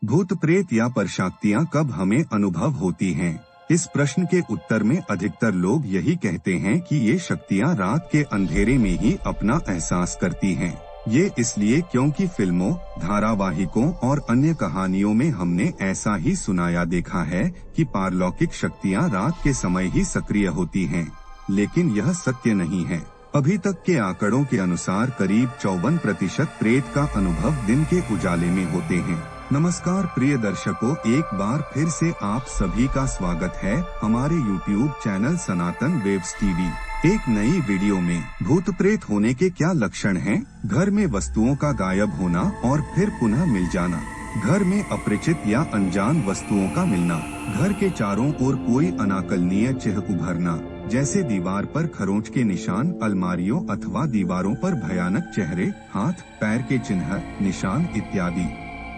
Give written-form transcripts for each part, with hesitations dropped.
भूत प्रेत या परशक्तियाँ कब हमें अनुभव होती हैं? इस प्रश्न के उत्तर में अधिकतर लोग यही कहते हैं कि ये शक्तियाँ रात के अंधेरे में ही अपना एहसास करती हैं। ये इसलिए क्योंकि फिल्मों, धारावाहिकों और अन्य कहानियों में हमने ऐसा ही सुनाया देखा है कि पारलौकिक शक्तियाँ रात के समय ही सक्रिय होती हैं, लेकिन यह सत्य नहीं है। अभी तक के आंकड़ों के अनुसार करीब 54% प्रेत का अनुभव दिन के उजाले में होते हैं। नमस्कार प्रिय दर्शकों, एक बार फिर से आप सभी का स्वागत है हमारे YouTube चैनल सनातन वेब्स टीवी। एक नई वीडियो में भूत प्रेत होने के क्या लक्षण हैं? घर में वस्तुओं का गायब होना और फिर पुनः मिल जाना, घर में अपरिचित या अनजान वस्तुओं का मिलना, घर के चारों ओर कोई अनाकलनीय चिन्ह उभरना, जैसे दीवार पर खरोंच के निशान, अलमारियों अथवा दीवारों पर भयानक चेहरे, हाथ पैर के चिन्ह, निशान इत्यादि।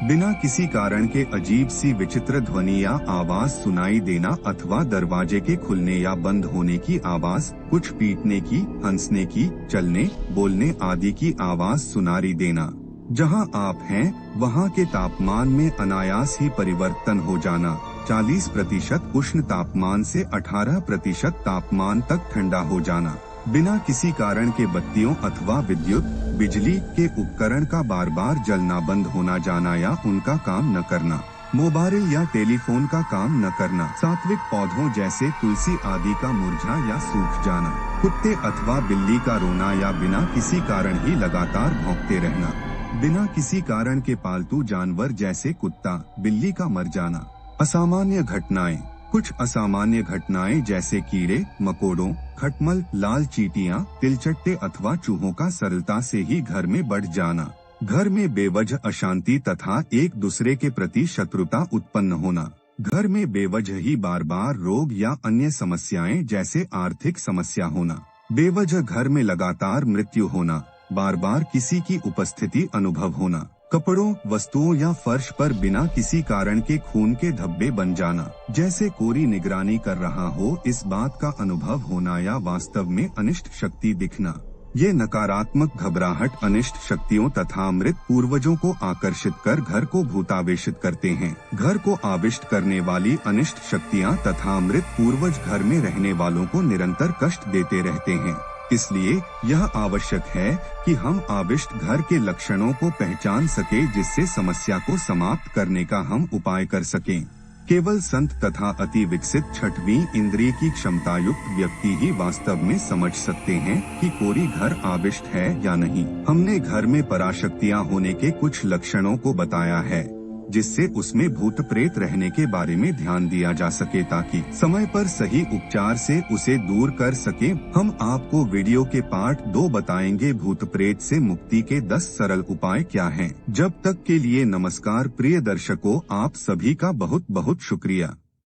बिना किसी कारण के अजीब सी विचित्र ध्वनि या आवाज सुनाई देना अथवा दरवाजे के खुलने या बंद होने की आवाज, कुछ पीटने की, हंसने की, चलने, बोलने आदि की आवाज सुनाई देना। जहां आप हैं वहां के तापमान में अनायास ही परिवर्तन हो जाना, 40% उष्ण तापमान से 18% तापमान तक ठंडा हो जाना, बिना किसी कारण के बत्तियों अथवा विद्युत बिजली के उपकरण का बार बार जलना बंद होना जाना या उनका काम न करना, मोबाइल या टेलीफोन का काम न करना, सात्विक पौधों जैसे तुलसी आदि का मुरझा या सूख जाना, कुत्ते अथवा बिल्ली का रोना या बिना किसी कारण ही लगातार भौंकते रहना, बिना किसी कारण के पालतू जानवर जैसे कुत्ता बिल्ली का मर जाना। असामान्य घटनाएं, कुछ असामान्य घटनाएं जैसे कीड़े मकोड़ों, खटमल, लाल चींटियां, तिलचट्टे अथवा चूहों का सरलता से ही घर में बढ़ जाना, घर में बेवजह अशांति तथा एक दूसरे के प्रति शत्रुता उत्पन्न होना, घर में बेवजह ही बार बार रोग या अन्य समस्याएं जैसे आर्थिक समस्या होना, बेवजह घर में लगातार मृत्यु होना, बार बार किसी की उपस्थिति अनुभव होना, कपड़ों, वस्तुओं या फर्श पर बिना किसी कारण के खून के धब्बे बन जाना, जैसे कोई निगरानी कर रहा हो इस बात का अनुभव होना या वास्तव में अनिष्ट शक्ति दिखना। ये नकारात्मक घबराहट अनिष्ट शक्तियों तथा मृत पूर्वजों को आकर्षित कर घर को भूतावेशित करते हैं। घर को आविष्ट करने वाली अनिष्ट शक्तियाँ तथा मृत पूर्वज घर में रहने वालों को निरंतर कष्ट देते रहते हैं। इसलिए यह आवश्यक है कि हम आविष्ट घर के लक्षणों को पहचान सके, जिससे समस्या को समाप्त करने का हम उपाय कर सकें। केवल संत तथा अति विकसित छठवीं इंद्रिय की क्षमता युक्त व्यक्ति ही वास्तव में समझ सकते हैं कि कोई घर आविष्ट है या नहीं। हमने घर में पराशक्तियाँ होने के कुछ लक्षणों को बताया है, जिससे उसमें भूत प्रेत रहने के बारे में ध्यान दिया जा सके ताकि समय पर सही उपचार से उसे दूर कर सके। हम आपको वीडियो के पार्ट 2 बताएंगे भूत प्रेत से मुक्ति के 10 सरल उपाय क्या हैं। जब तक के लिए नमस्कार प्रिय दर्शकों, आप सभी का बहुत बहुत शुक्रिया।